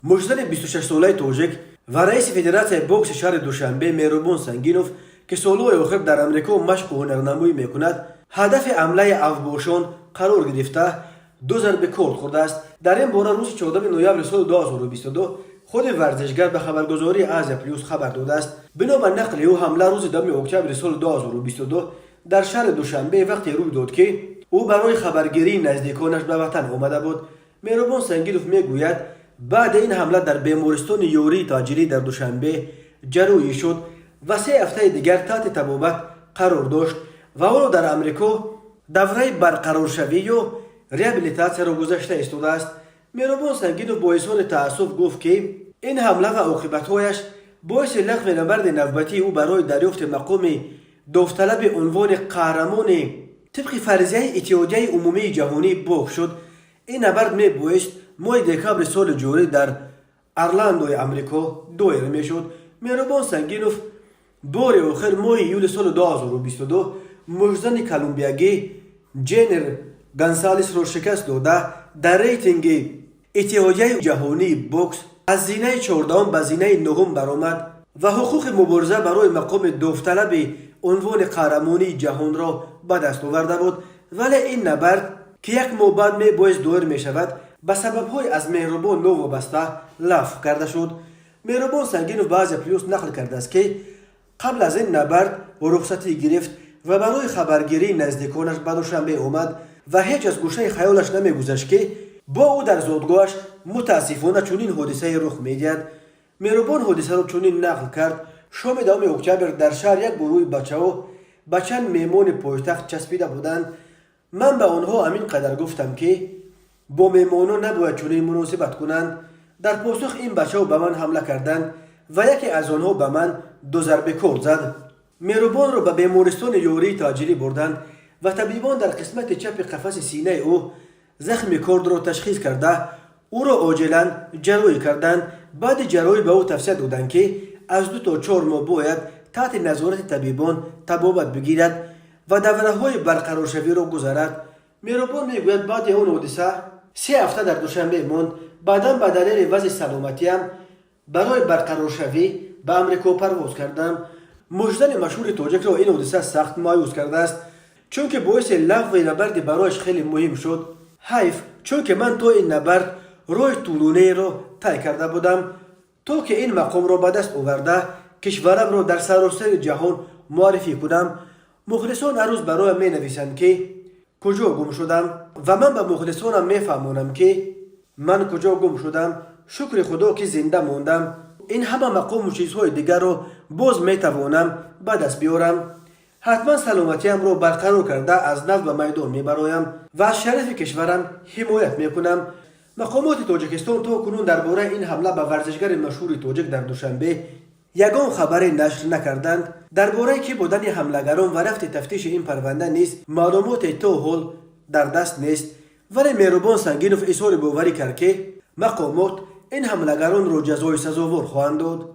مجزن 26 ساله توجک و رئیس فدراسیون بوکس شهر دوشنبه مهربان سنگینوف که سالهای آخر در امریکا مشق و هنرنمایی میکند هدف حمله افباشان قرار گرفته 2 ضربه کارت خورده است. در این باره روز 14 نوامبر سال 2022 خود ورزشگر به خبرگزاری آزیا پلیس خبر داده است. بنا به نقل او حمله روز 10 اکتبر سال 2022 در شهر دوشنبه وقتی روی داد که او برای خبرگیری نزدیکانش به وطن آمده بود. مهربان سنگینوف میگوید بعد این حمله در بیمارستان یوری تاجری در دوشنبه جراحی شد و 3 هفته دیگر تحت طبابت قرار داشت و او در امریکا دوره برقرار شوی و ریابیلیتاسیون را گذشته ایستاده است. مهربان سنگینوف با اظهار تأسف گفت که این حمله و عاقبت‌هایش باعث لغو نبرد نوبتی او برای دریافت مقام داوطلب عنوان قهرمان طبق فرضیه اتحادیه عمومی جهانی بوکس شد. این نبرد میبایست ماه دکبر سال جاری در ارلندو امریکا دایر میشد. مهربان سنگینوف بار آخر ماه ایول سال 2022 مجزن کلمبیایی جنر گانسالس را شکست داده در ریتینگ اتحادیه جهانی بوکس از زینه 14 به زینه 9 برآمد و حقوق مبارزه برای مقام داوطلب عنوان قهرمانی جهان را به دست آورده بود. ولی این نبرد که یک ماه بعد میبایست دایر میشود به سبب‌های از مهربان نوابسته لغو کرده شد. مهربان سنگینوف به آزیا پلیس نقل کرده است که قبل از این نبرد رخصتی گرفت و برای خبرگیری نزدیکانش به دوشنبه آمد و هیچ از گوشه خیالش نمیگذشت که با او در زادگاهش متاسفانه چنین حادثه رخ میدهد. مهربان حادثه را چنین نقل کرد: شام 10 اکتبر در شهر یک گروه بچه‌ها به چند میمون پایتخت چسبیده بودند. من به آنها همین قدر گفتم که با میمانان نباید چنین مناسبت کنند. در پاسخ این بچه‌ها به من حمله کردند و یکی از آنها به من 2 ضربه کارت زد. مهربان را به بیمارستان یوری تاجری بردند و طبیبان در قسمت چپ قفس سینه او زخم کارد را تشخیص کرده او را عاجلا جراحی کردند. بعد جراحی به او توصیه دادند که از 2 تا 4 ماه باید تحت نظارت طبیبان طبابت بگیرد و دوره‌های برقرار شوی را گذرد. مهربان میگوید بعد اون حادثه 3 هفته در دوشنبه ماند. بعدا به دلیل وضع سلامتیم برای برقرار شوی به امریکا پرواز کردم. مجزن مشهور تاجک را این حادثه سخت مایوس کرده است چون که باعث لغو نبرد برایش خیلی مهم شد. حیف، چون که من تو این نبرد روی طولانی را طی کرده بودم تا که این مقام را به دست آورده کشورم را در سراسر جهان معرفی کنم. مخلصان هر روز برایم می نویسند که کجا گم شدم و من به مخلصانم می فهمانم که من کجا گم شدم. شکر خدا که زنده ماندم. این همه مقام و چیزهای دیگر را باز می توانم به دست بیارم. حتما سلامتیم را برقرار کرده از نو به میدان می برایم و از شرف کشورم حمایت می کنم. مقامات تاجیکستان تا کنون درباره این حمله به ورزشگر مشهور تاجیک در دوشنبه یگان خبری نشر نکردند. درباره که بودن حملگران و رفت تفتیش این پرونده نیز معلومات تا حال در دست نیست. ولی مهربان سنگینوف اظهار باوری کرد که مقامات این حملگران را جزای سزاوار خواهند داد.